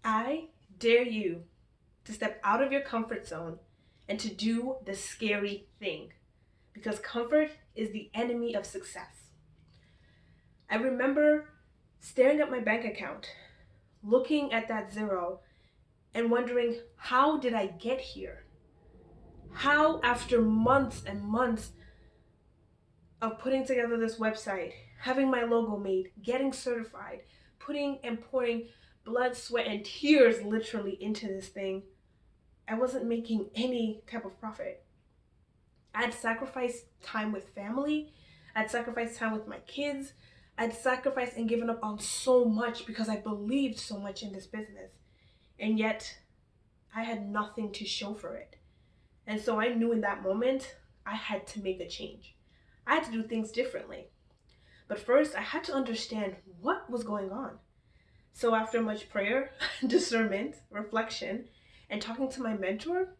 I dare you to step out of your comfort zone and to do the scary thing because comfort is the enemy of success. I remember staring at my bank account, looking at that zero, and wondering, how did I get here? How, after months and months of putting together this website, having my logo made, getting certified, putting and pouring blood, sweat, and tears literally into this thing, I wasn't making any type of profit. I'd sacrificed time with family, I'd sacrificed time with my kids, I'd sacrificed and given up on so much because I believed so much in this business. And yet, I had nothing to show for it. And so I knew in that moment, I had to make a change. I had to do things differently. But first, I had to understand what was going on. So after much prayer, discernment, reflection, and talking to my mentor,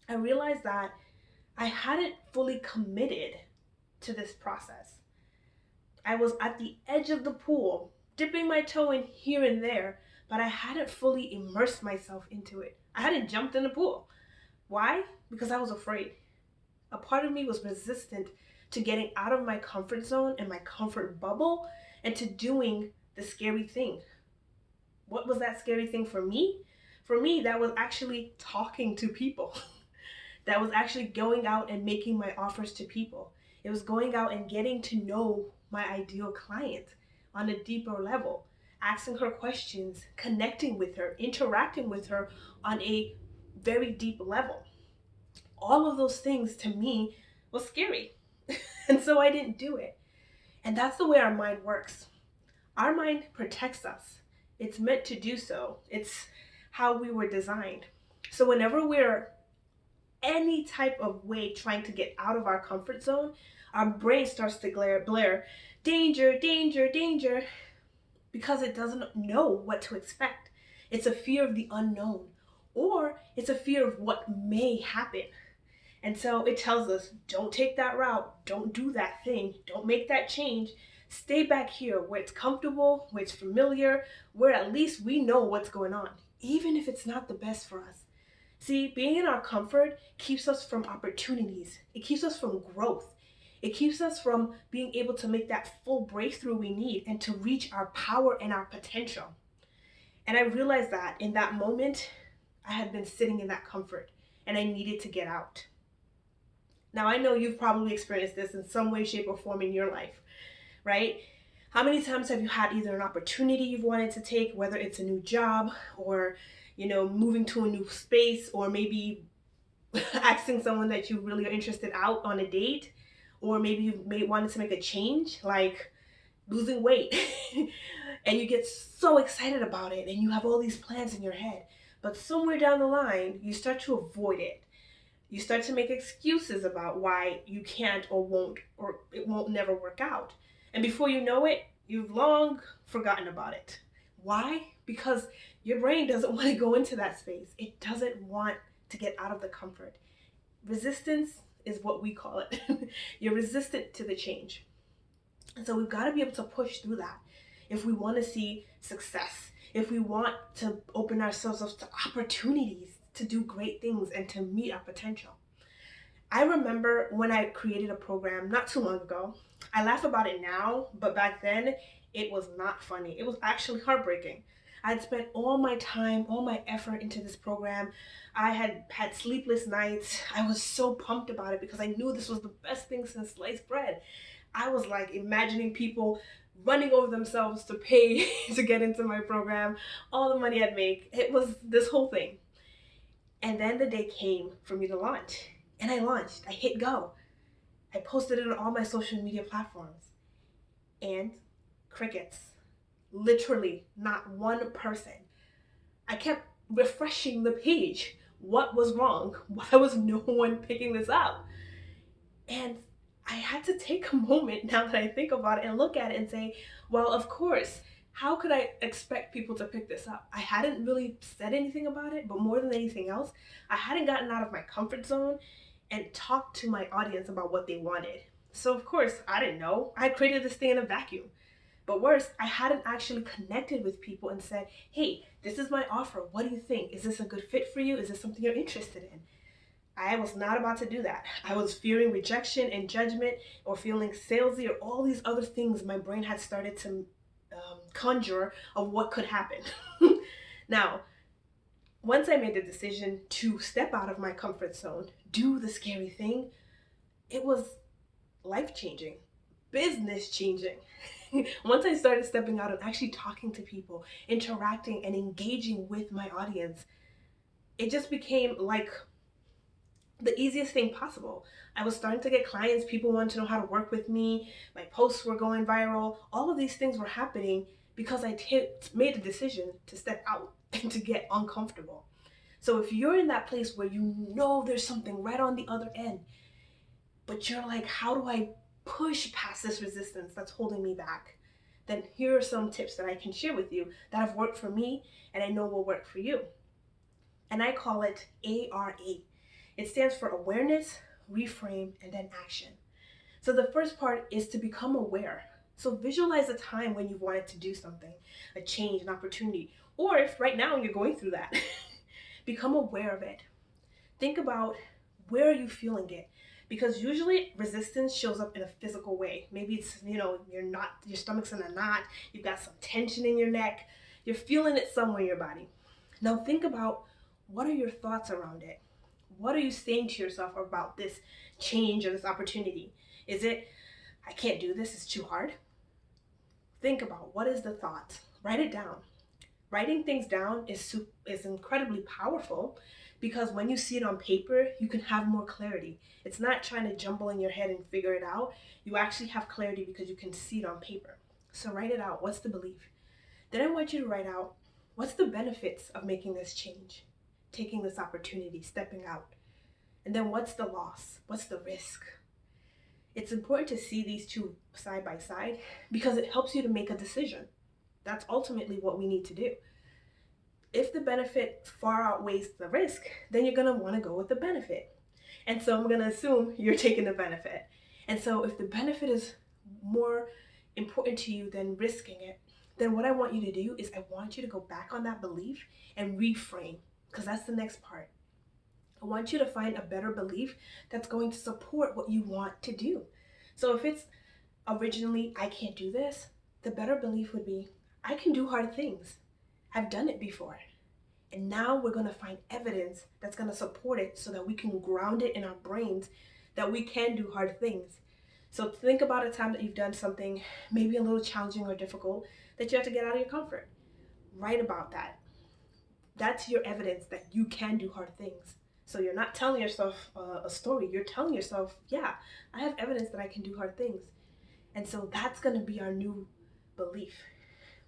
I realized that I hadn't fully committed to this process. I was at the edge of the pool, dipping my toe in here and there, but I hadn't fully immersed myself into it. I hadn't jumped in the pool. Why? Because I was afraid. A part of me was resistant to getting out of my comfort zone and my comfort bubble and to doing the scary thing. What was that scary thing for me? For me, that was actually talking to people. That was actually going out and making my offers to people. It was going out and getting to know my ideal client on a deeper level, asking her questions, connecting with her, interacting with her on a very deep level. All of those things to me was scary. And so I didn't do it. And that's the way our mind works. Our mind protects us. It's meant to do so. It's how we were designed. So whenever we're any type of way trying to get out of our comfort zone, our brain starts to blare, danger, danger, danger, because it doesn't know what to expect. It's a fear of the unknown, or it's a fear of what may happen. And so it tells us, don't take that route, don't do that thing, don't make that change. Stay back here where it's comfortable, where it's familiar, where at least we know what's going on, even if it's not the best for us. See, being in our comfort keeps us from opportunities. It keeps us from growth. It keeps us from being able to make that full breakthrough we need and to reach our power and our potential. And I realized that in that moment, I had been sitting in that comfort and I needed to get out. Now, I know you've probably experienced this in some way, shape, or form in your life, right? How many times have you had either an opportunity you've wanted to take, whether it's a new job or, moving to a new space, or maybe asking someone that you really are interested out on a date, or maybe you may wanted to make a change, like losing weight, and you get so excited about it and you have all these plans in your head, but somewhere down the line, you start to avoid it. You start to make excuses about why you can't or it won't never work out. And before you know it, you've long forgotten about it. Why? Because your brain doesn't want to go into that space. It doesn't want to get out of the comfort. Resistance is what we call it. You're resistant to the change. And so we've got to be able to push through that if we want to see success, if we want to open ourselves up to opportunities to do great things and to meet our potential. I remember when I created a program not too long ago. I laugh about it now, but back then it was not funny. It was actually heartbreaking. I'd spent all my time, all my effort into this program. I had had sleepless nights. I was so pumped about it because I knew this was the best thing since sliced bread. I was like imagining people running over themselves to pay to get into my program, all the money I'd make. It was this whole thing. And then the day came for me to launch. And I launched. I hit go. I posted it on all my social media platforms. And crickets. Literally, not one person. I kept refreshing the page. What was wrong? Why was no one picking this up? And I had to take a moment now that I think about it and look at it and say, well, of course, how could I expect people to pick this up? I hadn't really said anything about it, but more than anything else, I hadn't gotten out of my comfort zone and talked to my audience about what they wanted. So of course, I didn't know. I created this thing in a vacuum. But worse, I hadn't actually connected with people and said, hey, this is my offer. What do you think? Is this a good fit for you? Is this something you're interested in? I was not about to do that. I was fearing rejection and judgment, or feeling salesy, or all these other things my brain had started to conjure of what could happen. Now, once I made the decision to step out of my comfort zone, do the scary thing, it was life changing, business changing. Once I started stepping out and actually talking to people, interacting and engaging with my audience, it just became like the easiest thing possible. I was starting to get clients, people wanted to know how to work with me, my posts were going viral, all of these things were happening because I made a decision to step out and to get uncomfortable. So if you're in that place where you know there's something right on the other end, but you're like, how do I push past this resistance that's holding me back? Then here are some tips that I can share with you that have worked for me and I know will work for you. And I call it ARA. It stands for awareness, reframe, and then action. So the first part is to become aware. So visualize a time when you wanted to do something, a change, an opportunity, or if right now you're going through that, become aware of it. Think about, where are you feeling it? Because usually resistance shows up in a physical way. Maybe it's, your stomach's in a knot, you've got some tension in your neck, you're feeling it somewhere in your body. Now think about, what are your thoughts around it? What are you saying to yourself about this change or this opportunity? Is it, I can't do this, it's too hard? Think about, what is the thought? Write it down. Writing things down is incredibly powerful, because when you see it on paper, you can have more clarity. It's not trying to jumble in your head and figure it out. You actually have clarity because you can see it on paper. So write it out. What's the belief? Then I want you to write out, what's the benefits of making this change, taking this opportunity, stepping out? And then what's the loss? What's the risk? It's important to see these two side by side because it helps you to make a decision. That's ultimately what we need to do. If the benefit far outweighs the risk, then you're going to want to go with the benefit. And so I'm going to assume you're taking the benefit. And so if the benefit is more important to you than risking it, then what I want you to do is I want you to go back on that belief and reframe, because that's the next part. I want you to find a better belief that's going to support what you want to do. So if it's originally, I can't do this, the better belief would be, I can do hard things. I've done it before. And now we're going to find evidence that's going to support it so that we can ground it in our brains that we can do hard things. So think about a time that you've done something maybe a little challenging or difficult that you have to get out of your comfort. Write about that. That's your evidence that you can do hard things. So you're not telling yourself a story. You're telling yourself, yeah, I have evidence that I can do hard things. And so that's going to be our new belief.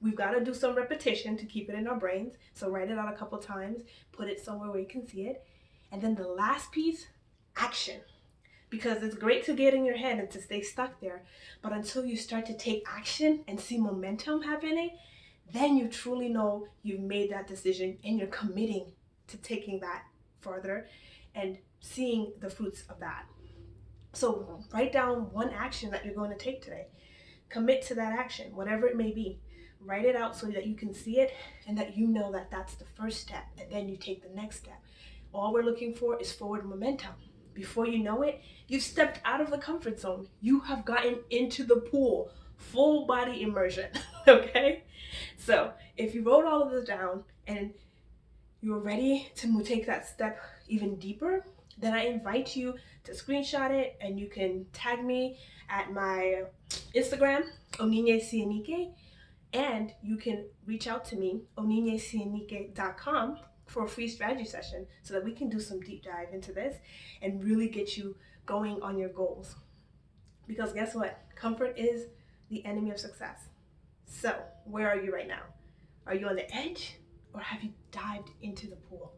We've got to do some repetition to keep it in our brains. So write it out a couple times, put it somewhere where you can see it. And then the last piece, action. Because it's great to get in your head and to stay stuck there. But until you start to take action and see momentum happening, then you truly know you've made that decision and you're committing to taking that further and seeing the fruits of that. So write down one action that you're going to take today. Commit to that action, whatever it may be. Write it out so that you can see it and that you know that that's the first step, and then you take the next step. All we're looking for is forward momentum. Before you know it, you've stepped out of the comfort zone. You have gotten into the pool, full body immersion, okay? So if you wrote all of this down and you're ready to take that step even deeper, then I invite you to screenshot it, and you can tag me at my Instagram, oninyesienike, and you can reach out to me, oninyesienike.com, for a free strategy session so that we can do some deep dive into this and really get you going on your goals. Because guess what? Comfort is the enemy of success. So where are you right now? Are you on the edge, or have you dived into the pool?